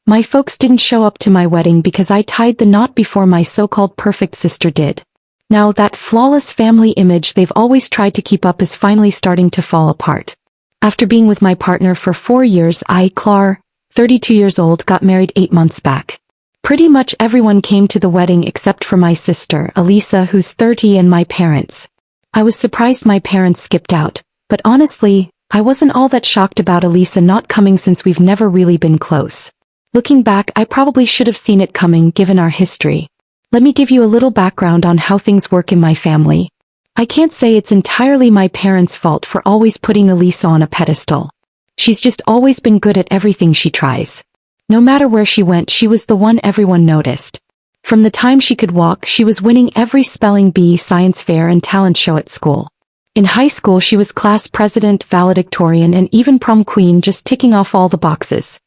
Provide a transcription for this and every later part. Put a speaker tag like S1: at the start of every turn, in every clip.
S1: My folks didn't show up to my wedding because I tied the knot before my so-called perfect sister did. Now that flawless family image they've always tried to keep up is finally starting to fall apart. After being with my partner for 4 years, I, Clar, 32 years old, got married 8 months back. Pretty much everyone came to the wedding except for my sister, Alisa, who's 30, and my parents. I was surprised my parents skipped out, but honestly, I wasn't all that shocked about Alisa not coming since we've never really been close. Looking back, I probably should have seen it coming given our history. Let me give you a little background on how things work in my family. I can't say it's entirely my parents' fault for always putting Alisa on a pedestal. She's just always been good at everything she tries. No matter where she went, she was the one everyone noticed. From the time she could walk, she was winning every spelling bee, science fair, and talent show at school. In high school, she was class president, valedictorian, and even prom queen, just ticking off all the boxes.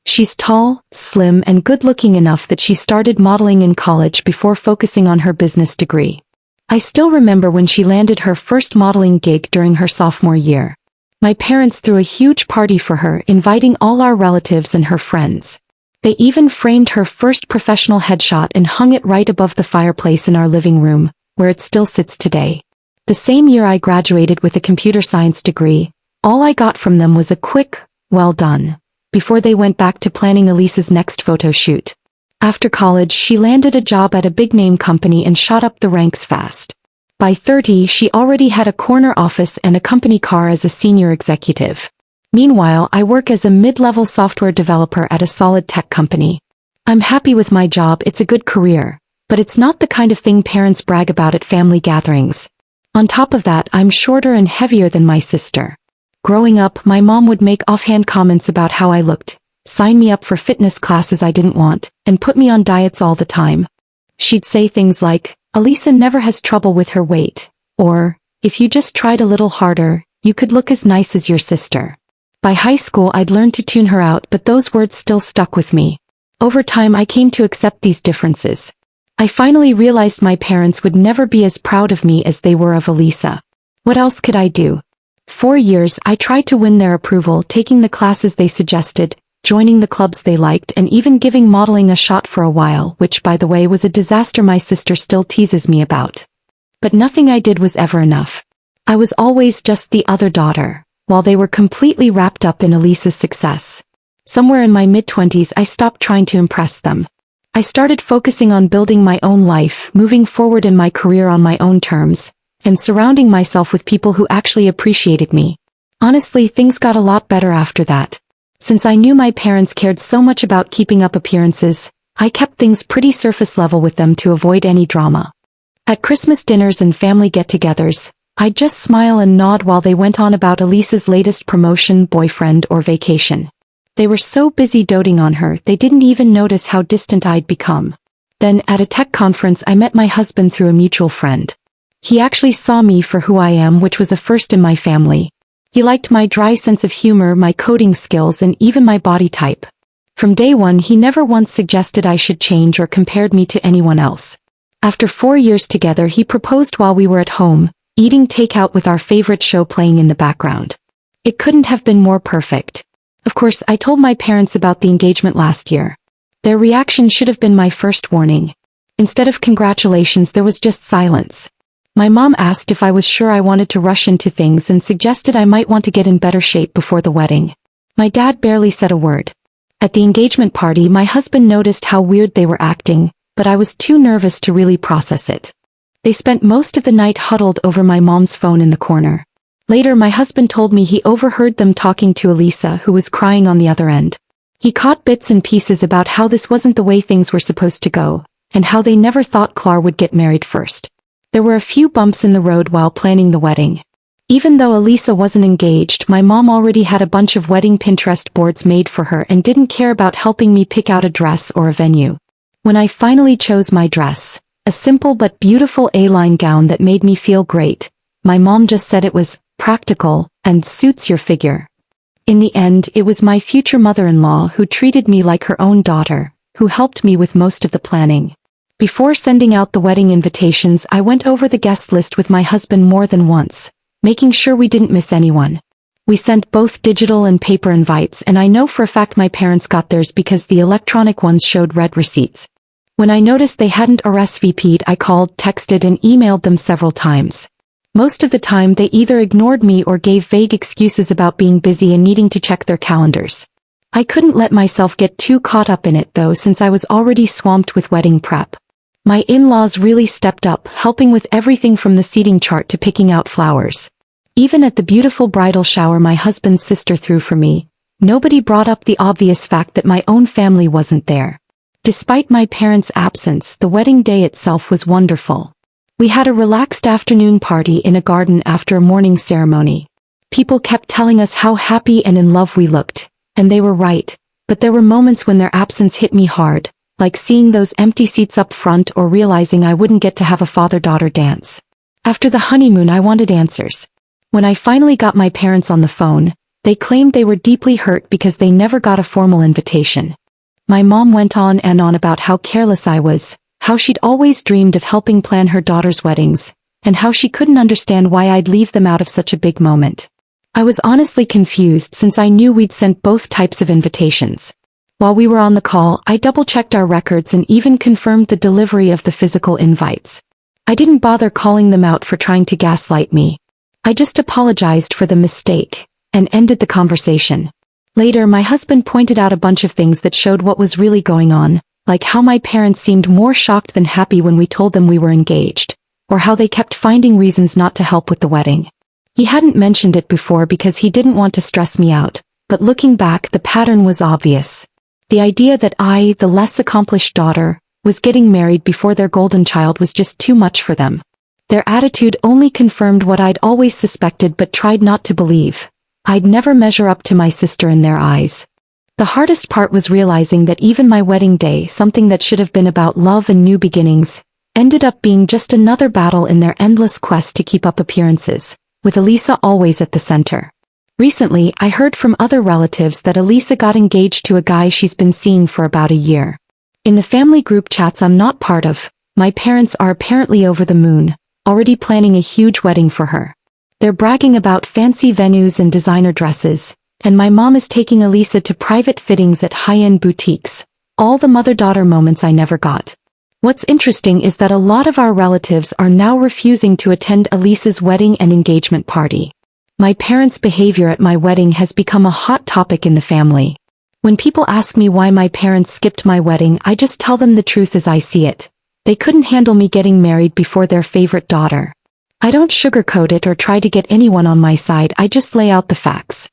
S1: She's tall, slim, and good-looking enough that she started modeling in college before focusing on her business degree. I still remember when she landed her first modeling gig during her sophomore year. My parents threw a huge party for her, inviting all our relatives and her friends. They even framed her first professional headshot and hung it right above the fireplace in our living room, where it still sits today. The same year I graduated with a computer science degree, all I got from them was a quick, "well done," before they went back to planning Alisa's next photo shoot. After college, she landed a job at a big-name company and shot up the ranks fast. By 30, she already had a corner office and a company car as a senior executive. Meanwhile, I work as a mid-level software developer at a solid tech company. I'm happy with my job, it's a good career, but it's not the kind of thing parents brag about at family gatherings. On top of that, I'm shorter and heavier than my sister. Growing up, my mom would make offhand comments about how I looked, sign me up for fitness classes I didn't want, and put me on diets all the time. She'd say things like, "Alisa never has trouble with her weight," or, "If you just tried a little harder, you could look as nice as your sister." By high school, I'd learned to tune her out, but those words still stuck with me. Over time, I came to accept these differences. I finally realized my parents would never be as proud of me as they were of Alisa. What else could I do? 4 years, I tried to win their approval, taking the classes they suggested, joining the clubs they liked, and even giving modeling a shot for a while, which, by the way, was a disaster my sister still teases me about. But nothing I did was ever enough. I was always just the other daughter, while they were completely wrapped up in Alisa's success. Somewhere in my mid-20s, I stopped trying to impress them. I started focusing on building my own life, moving forward in my career on my own terms, and surrounding myself with people who actually appreciated me. Honestly, things got a lot better after that. Since I knew my parents cared so much about keeping up appearances, I kept things pretty surface level with them to avoid any drama. At Christmas dinners and family get-togethers, I'd just smile and nod while they went on about Alisa's latest promotion, boyfriend, or vacation. They were so busy doting on her, they didn't even notice how distant I'd become. Then, at a tech conference, I met my husband through a mutual friend. He actually saw me for who I am, which was a first in my family. He liked my dry sense of humor, my coding skills, and even my body type. From day one, he never once suggested I should change or compared me to anyone else. After 4 years together, he proposed while we were at home, eating takeout with our favorite show playing in the background. It couldn't have been more perfect. Of course, I told my parents about the engagement last year. Their reaction should have been my first warning. Instead of congratulations, there was just silence. My mom asked if I was sure I wanted to rush into things and suggested I might want to get in better shape before the wedding. My dad barely said a word. At the engagement party, my husband noticed how weird they were acting, but I was too nervous to really process it. They spent most of the night huddled over my mom's phone in the corner. Later, my husband told me he overheard them talking to Alisa, who was crying on the other end. He caught bits and pieces about how this wasn't the way things were supposed to go, and how they never thought Clar would get married first. There were a few bumps in the road while planning the wedding. Even though Alisa wasn't engaged, my mom already had a bunch of wedding Pinterest boards made for her and didn't care about helping me pick out a dress or a venue. When I finally chose my dress, a simple but beautiful A-line gown that made me feel great, my mom just said it was practical and suits your figure. In the end, it was my future mother-in-law who treated me like her own daughter, who helped me with most of the planning. Before sending out the wedding invitations, I went over the guest list with my husband more than once, making sure we didn't miss anyone. We sent both digital and paper invites, and I know for a fact my parents got theirs because the electronic ones showed red receipts. When I noticed they hadn't RSVP'd, I called, texted, and emailed them several times. Most of the time they either ignored me or gave vague excuses about being busy and needing to check their calendars. I couldn't let myself get too caught up in it though, since I was already swamped with wedding prep. My in-laws really stepped up, helping with everything from the seating chart to picking out flowers. Even at the beautiful bridal shower my husband's sister threw for me, nobody brought up the obvious fact that my own family wasn't there. Despite my parents' absence, the wedding day itself was wonderful. We had a relaxed afternoon party in a garden after a morning ceremony. People kept telling us how happy and in love we looked, and they were right, but there were moments when their absence hit me hard, like seeing those empty seats up front or realizing I wouldn't get to have a father-daughter dance. After the honeymoon I wanted answers. When I finally got my parents on the phone, they claimed they were deeply hurt because they never got a formal invitation. My mom went on and on about how careless I was, how she'd always dreamed of helping plan her daughter's weddings, and how she couldn't understand why I'd leave them out of such a big moment. I was honestly confused since I knew we'd sent both types of invitations. While we were on the call, I double-checked our records and even confirmed the delivery of the physical invites. I didn't bother calling them out for trying to gaslight me. I just apologized for the mistake, and ended the conversation. Later my husband pointed out a bunch of things that showed what was really going on, like how my parents seemed more shocked than happy when we told them we were engaged, or how they kept finding reasons not to help with the wedding. He hadn't mentioned it before because he didn't want to stress me out, but looking back the pattern was obvious. The idea that I, the less accomplished daughter, was getting married before their golden child was just too much for them. Their attitude only confirmed what I'd always suspected but tried not to believe. I'd never measure up to my sister in their eyes. The hardest part was realizing that even my wedding day, something that should have been about love and new beginnings, ended up being just another battle in their endless quest to keep up appearances, with Alisa always at the center. Recently, I heard from other relatives that Alisa got engaged to a guy she's been seeing for about a year. In the family group chats I'm not part of, my parents are apparently over the moon, already planning a huge wedding for her. They're bragging about fancy venues and designer dresses, and my mom is taking Alisa to private fittings at high-end boutiques, all the mother-daughter moments I never got. What's interesting is that a lot of our relatives are now refusing to attend Alisa's wedding and engagement party. My parents' behavior at my wedding has become a hot topic in the family. When people ask me why my parents skipped my wedding, I just tell them the truth as I see it. They couldn't handle me getting married before their favorite daughter. I don't sugarcoat it or try to get anyone on my side, I just lay out the facts.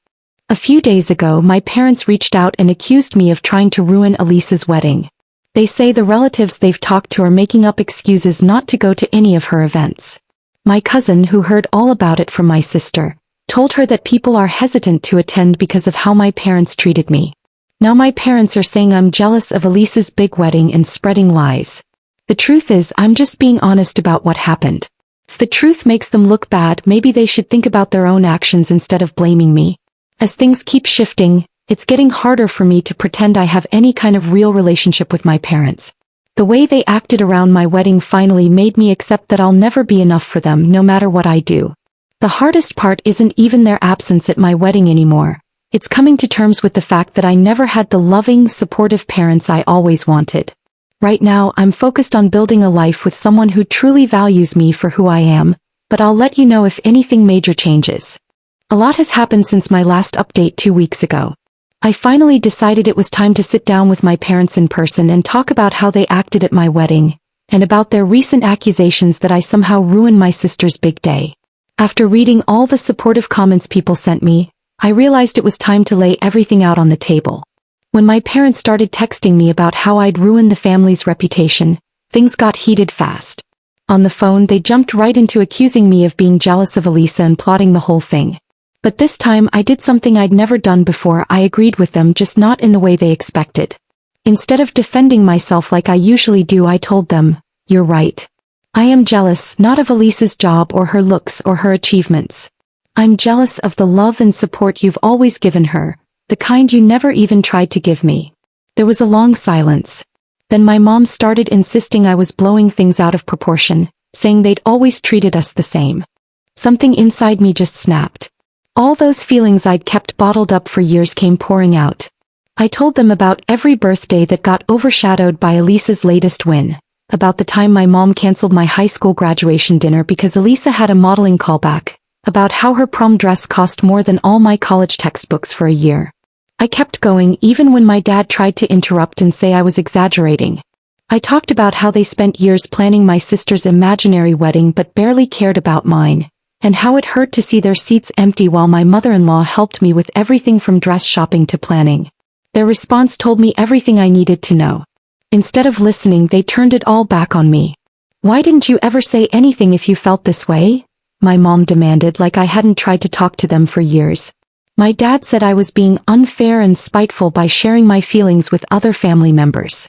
S1: A few days ago my parents reached out and accused me of trying to ruin Alisa's wedding. They say the relatives they've talked to are making up excuses not to go to any of her events. My cousin, who heard all about it from my sister, told her that people are hesitant to attend because of how my parents treated me. Now my parents are saying I'm jealous of Alisa's big wedding and spreading lies. The truth is, I'm just being honest about what happened. If the truth makes them look bad, maybe they should think about their own actions instead of blaming me. As things keep shifting, it's getting harder for me to pretend I have any kind of real relationship with my parents. The way they acted around my wedding finally made me accept that I'll never be enough for them no matter what I do. The hardest part isn't even their absence at my wedding anymore. It's coming to terms with the fact that I never had the loving, supportive parents I always wanted. Right now, I'm focused on building a life with someone who truly values me for who I am, but I'll let you know if anything major changes. A lot has happened since my last update 2 weeks ago. I finally decided it was time to sit down with my parents in person and talk about how they acted at my wedding, and about their recent accusations that I somehow ruined my sister's big day. After reading all the supportive comments people sent me, I realized it was time to lay everything out on the table. When my parents started texting me about how I'd ruined the family's reputation, things got heated fast. On the phone they jumped right into accusing me of being jealous of Alisa and plotting the whole thing. But this time I did something I'd never done before. I agreed with them, just not in the way they expected. Instead of defending myself like I usually do, I told them, "You're right. I am jealous, not of Alisa's job or her looks or her achievements. I'm jealous of the love and support you've always given her, the kind you never even tried to give me." There was a long silence. Then my mom started insisting I was blowing things out of proportion, saying they'd always treated us the same. Something inside me just snapped. All those feelings I'd kept bottled up for years came pouring out. I told them about every birthday that got overshadowed by Alisa's latest win, about the time my mom canceled my high school graduation dinner because Alisa had a modeling callback, about how her prom dress cost more than all my college textbooks for a year. I kept going even when my dad tried to interrupt and say I was exaggerating. I talked about how they spent years planning my sister's imaginary wedding but barely cared about mine, and how it hurt to see their seats empty while my mother-in-law helped me with everything from dress shopping to planning. Their response told me everything I needed to know. Instead of listening, they turned it all back on me. "Why didn't you ever say anything if you felt this way?" my mom demanded, like I hadn't tried to talk to them for years. My dad said I was being unfair and spiteful by sharing my feelings with other family members.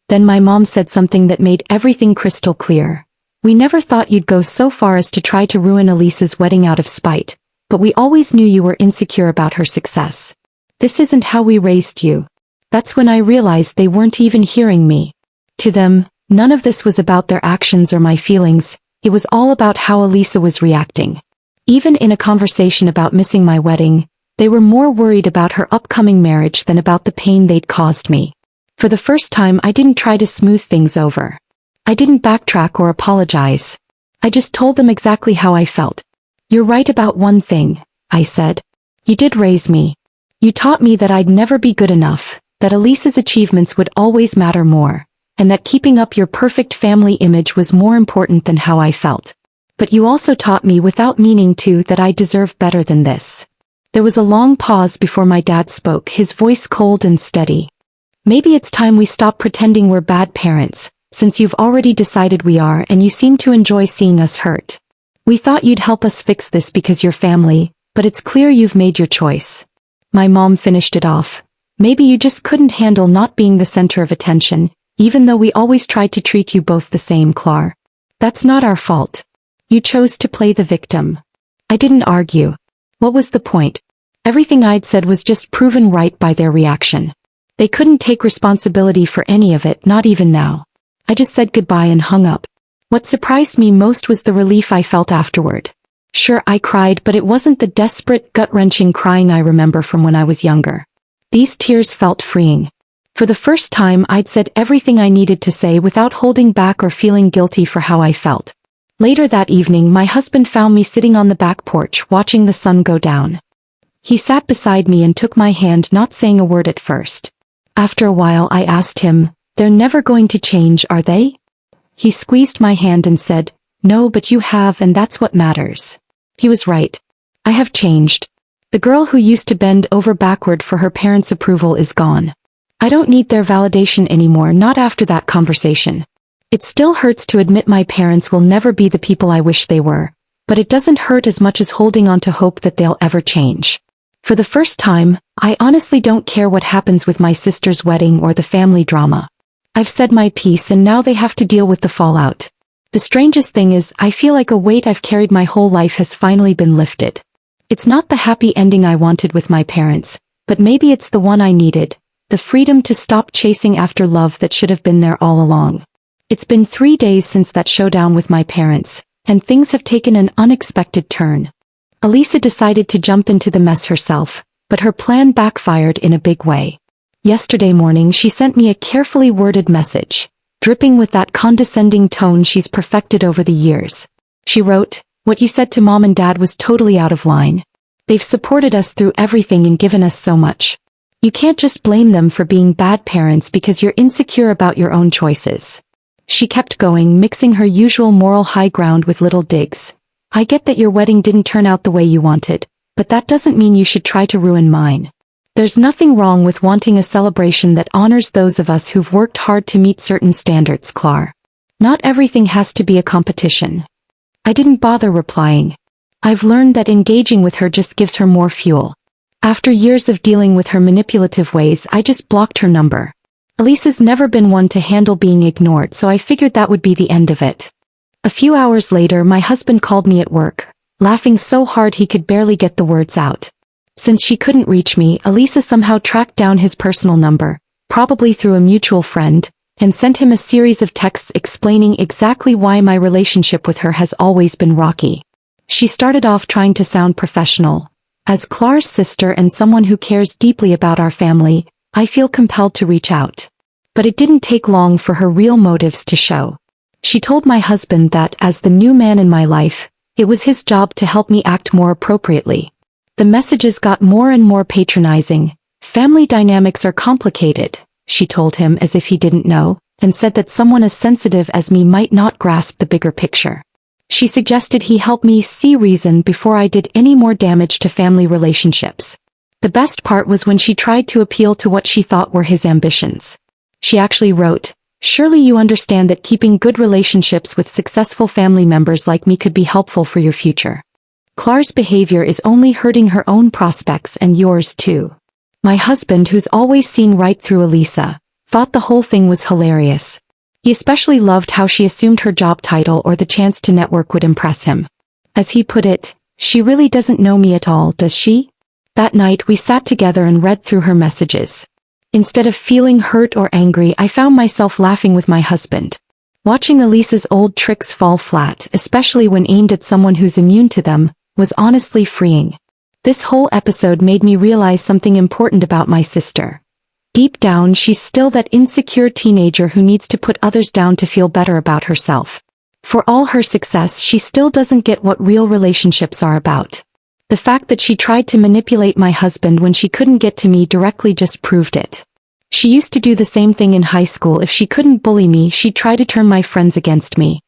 S1: Then my mom said something that made everything crystal clear. "We never thought you'd go so far as to try to ruin Alisa's wedding out of spite, but we always knew you were insecure about her success. This isn't how we raised you." That's when I realized they weren't even hearing me. To them, none of this was about their actions or my feelings, it was all about how Alisa was reacting. Even in a conversation about missing my wedding, they were more worried about her upcoming marriage than about the pain they'd caused me. For the first time, I didn't try to smooth things over. I didn't backtrack or apologize. I just told them exactly how I felt. "You're right about one thing," I said. "You did raise me. You taught me that I'd never be good enough, that Alisa's achievements would always matter more, and that keeping up your perfect family image was more important than how I felt. But you also taught me without meaning to that I deserve better than this." There was a long pause before my dad spoke, his voice cold and steady. "Maybe it's time we stop pretending we're bad parents, since you've already decided we are and you seem to enjoy seeing us hurt. We thought you'd help us fix this because you're family, but it's clear you've made your choice." My mom finished it off. "Maybe you just couldn't handle not being the center of attention, even though we always tried to treat you both the same, Clar. That's not our fault. You chose to play the victim." I didn't argue. What was the point? Everything I'd said was just proven right by their reaction. They couldn't take responsibility for any of it, not even now. I just said goodbye and hung up. What surprised me most was the relief I felt afterward. Sure, I cried, but it wasn't the desperate, gut-wrenching crying I remember from when I was younger. These tears felt freeing. For the first time, I'd said everything I needed to say without holding back or feeling guilty for how I felt. Later that evening, my husband found me sitting on the back porch watching the sun go down. He sat beside me and took my hand, not saying a word at first. After a while, I asked him, "They're never going to change, are they?" He squeezed my hand and said, "No, but you have, and that's what matters." He was right. I have changed. The girl who used to bend over backward for her parents' approval is gone. I don't need their validation anymore, not after that conversation. It still hurts to admit my parents will never be the people I wish they were, but it doesn't hurt as much as holding on to hope that they'll ever change. For the first time, I honestly don't care what happens with my sister's wedding or the family drama. I've said my piece and now they have to deal with the fallout. The strangest thing is, I feel like a weight I've carried my whole life has finally been lifted. It's not the happy ending I wanted with my parents, but maybe it's the one I needed, the freedom to stop chasing after love that should have been there all along. It's been 3 days since that showdown with my parents, and things have taken an unexpected turn. Alisa decided to jump into the mess herself, but her plan backfired in a big way. Yesterday morning she sent me a carefully worded message, dripping with that condescending tone she's perfected over the years. She wrote, "What you said to Mom and Dad was totally out of line. They've supported us through everything and given us so much. You can't just blame them for being bad parents because you're insecure about your own choices." She kept going, mixing her usual moral high ground with little digs. "I get that your wedding didn't turn out the way you wanted, but that doesn't mean you should try to ruin mine. There's nothing wrong with wanting a celebration that honors those of us who've worked hard to meet certain standards, Clar. Not everything has to be a competition." I didn't bother replying. I've learned that engaging with her just gives her more fuel. After years of dealing with her manipulative ways, I just blocked her number. Alisa's never been one to handle being ignored, so I figured that would be the end of it. A few hours later, my husband called me at work, laughing so hard he could barely get the words out. Since she couldn't reach me, Alisa somehow tracked down his personal number, probably through a mutual friend, and sent him a series of texts explaining exactly why my relationship with her has always been rocky. She started off trying to sound professional, As Clar's sister and someone who cares deeply about our family, I feel compelled to reach out. But it didn't take long for her real motives to show. She told my husband that, as the new man in my life, it was his job to help me act more appropriately. The messages got more and more patronizing. "Family dynamics are complicated," she told him as if he didn't know, and said that someone as sensitive as me might not grasp the bigger picture. She suggested he help me see reason before I did any more damage to family relationships. The best part was when she tried to appeal to what she thought were his ambitions. She actually wrote, "Surely you understand that keeping good relationships with successful family members like me could be helpful for your future. Clar's behavior is only hurting her own prospects and yours too." My husband, who's always seen right through Alisa, thought the whole thing was hilarious. He especially loved how she assumed her job title or the chance to network would impress him. As he put it, "She really doesn't know me at all, does she?" That night we sat together and read through her messages. Instead of feeling hurt or angry, I found myself laughing with my husband. Watching Alisa's old tricks fall flat, especially when aimed at someone who's immune to them, was honestly freeing. This whole episode made me realize something important about my sister. Deep down, she's still that insecure teenager who needs to put others down to feel better about herself. For all her success, she still doesn't get what real relationships are about. The fact that she tried to manipulate my husband when she couldn't get to me directly just proved it. She used to do the same thing in high school. If she couldn't bully me, she'd try to turn my friends against me.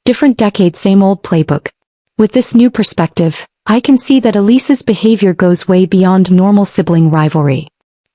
S1: Different decade, same old playbook. With this new perspective, I can see that Alisa's behavior goes way beyond normal sibling rivalry.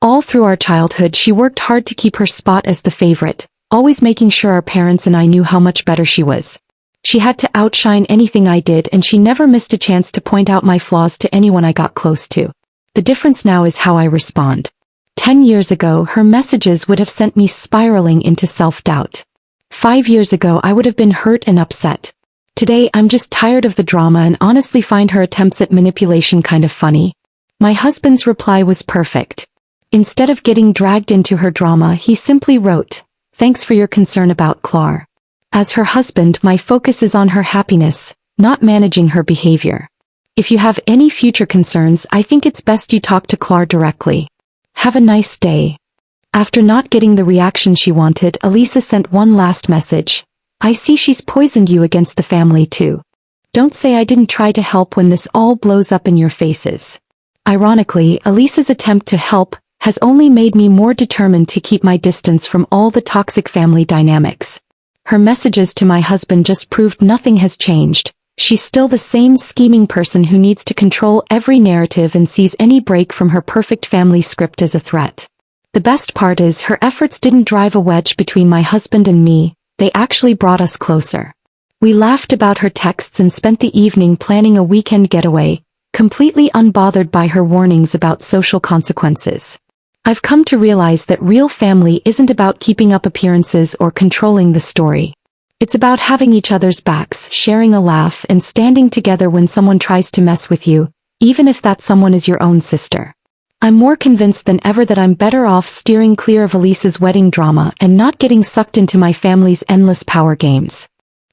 S1: All through our childhood, she worked hard to keep her spot as the favorite, always making sure our parents and I knew how much better she was. She had to outshine anything I did, and she never missed a chance to point out my flaws to anyone I got close to. The difference now is how I respond. 10 years ago, her messages would have sent me spiraling into self-doubt. 5 years ago, I would have been hurt and upset. Today, I'm just tired of the drama and honestly find her attempts at manipulation kind of funny. My husband's reply was perfect. Instead of getting dragged into her drama, he simply wrote, "Thanks for your concern about Clar." As her husband, my focus is on her happiness, not managing her behavior. If you have any future concerns, I think it's best you talk to Clar directly. Have a nice day. After not getting the reaction she wanted, Alisa sent one last message. "I see she's poisoned you against the family too. Don't say I didn't try to help when this all blows up in your faces." Ironically, Alisa's attempt to help has only made me more determined to keep my distance from all the toxic family dynamics. Her messages to my husband just proved nothing has changed. She's still the same scheming person who needs to control every narrative and sees any break from her perfect family script as a threat. The best part is her efforts didn't drive a wedge between my husband and me, they actually brought us closer. We laughed about her texts and spent the evening planning a weekend getaway, completely unbothered by her warnings about social consequences. I've come to realize that real family isn't about keeping up appearances or controlling the story. It's about having each other's backs, sharing a laugh, and standing together when someone tries to mess with you, even if that someone is your own sister. I'm more convinced than ever that I'm better off steering clear of Alisa's wedding drama and not getting sucked into my family's endless power games.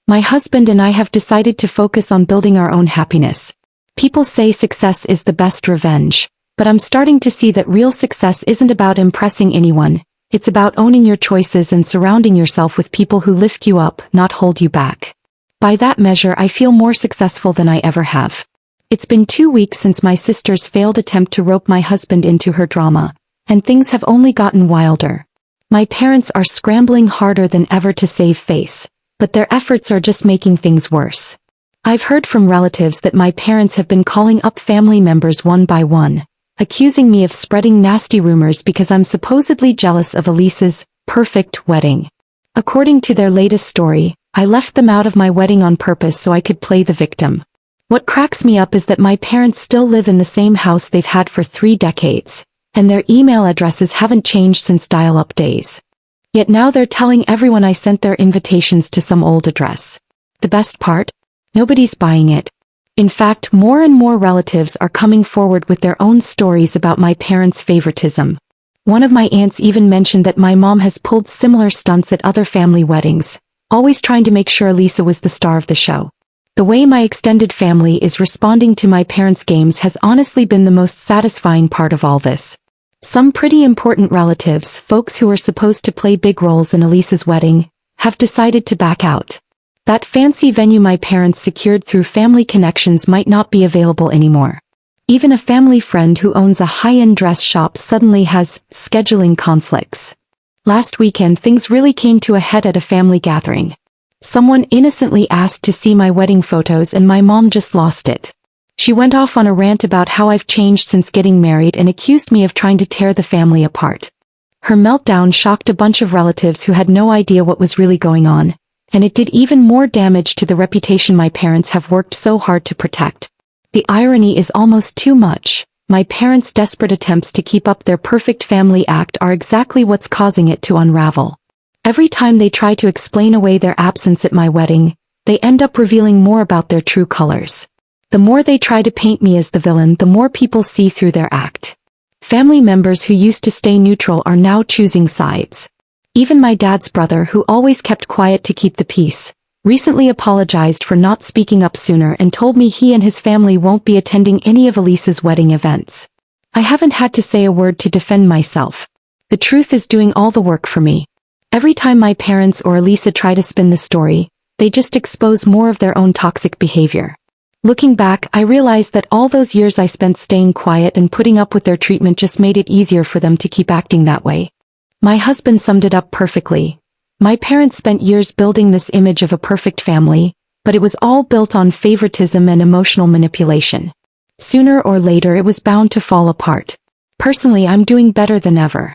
S1: My husband and I have decided to focus on building our own happiness. People say success is the best revenge. But I'm starting to see that real success isn't about impressing anyone, it's about owning your choices and surrounding yourself with people who lift you up, not hold you back. By that measure, I feel more successful than I ever have. It's been 2 weeks since my sister's failed attempt to rope my husband into her drama, and things have only gotten wilder. My parents are scrambling harder than ever to save face, but their efforts are just making things worse. I've heard from relatives that my parents have been calling up family members one by one, accusing me of spreading nasty rumors because I'm supposedly jealous of Alisa's perfect wedding. According to their latest story, I left them out of my wedding on purpose so I could play the victim. What cracks me up is that my parents still live in the same house they've had for 3 decades, and their email addresses haven't changed since dial-up days. Yet now they're telling everyone I sent their invitations to some old address. The best part? Nobody's buying it. In fact, more and more relatives are coming forward with their own stories about my parents' favoritism. One of my aunts even mentioned that my mom has pulled similar stunts at other family weddings, always trying to make sure Alisa was the star of the show. The way my extended family is responding to my parents' games has honestly been the most satisfying part of all this. Some pretty important relatives, folks who were supposed to play big roles in Alisa's wedding, have decided to back out. That fancy venue my parents secured through family connections might not be available anymore. Even a family friend who owns a high-end dress shop suddenly has scheduling conflicts. Last weekend things really came to a head at a family gathering. Someone innocently asked to see my wedding photos and my mom just lost it. She went off on a rant about how I've changed since getting married and accused me of trying to tear the family apart. Her meltdown shocked a bunch of relatives who had no idea what was really going on, and it did even more damage to the reputation my parents have worked so hard to protect. The irony is almost too much. My parents' desperate attempts to keep up their perfect family act are exactly what's causing it to unravel. Every time they try to explain away their absence at my wedding, they end up revealing more about their true colors. The more they try to paint me as the villain, the more people see through their act. Family members who used to stay neutral are now choosing sides. Even my dad's brother, who always kept quiet to keep the peace, recently apologized for not speaking up sooner and told me he and his family won't be attending any of Alisa's wedding events. I haven't had to say a word to defend myself. The truth is doing all the work for me. Every time my parents or Alisa try to spin the story, they just expose more of their own toxic behavior. Looking back, I realized that all those years I spent staying quiet and putting up with their treatment just made it easier for them to keep acting that way. My husband summed it up perfectly. My parents spent years building this image of a perfect family, but it was all built on favoritism and emotional manipulation. Sooner or later it was bound to fall apart. Personally, I'm doing better than ever.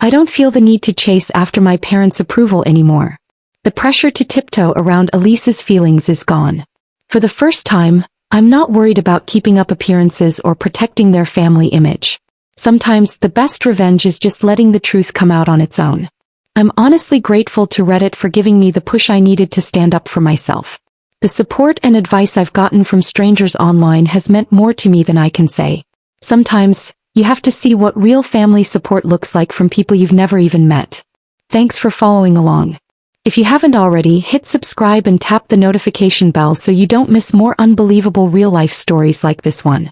S1: I don't feel the need to chase after my parents' approval anymore. The pressure to tiptoe around Alisa's feelings is gone. For the first time, I'm not worried about keeping up appearances or protecting their family image. Sometimes the best revenge is just letting the truth come out on its own. I'm honestly grateful to Reddit for giving me the push I needed to stand up for myself. The support and advice I've gotten from strangers online has meant more to me than I can say. Sometimes, you have to see what real family support looks like from people you've never even met. Thanks for following along. If you haven't already, hit subscribe and tap the notification bell so you don't miss more unbelievable real-life stories like this one.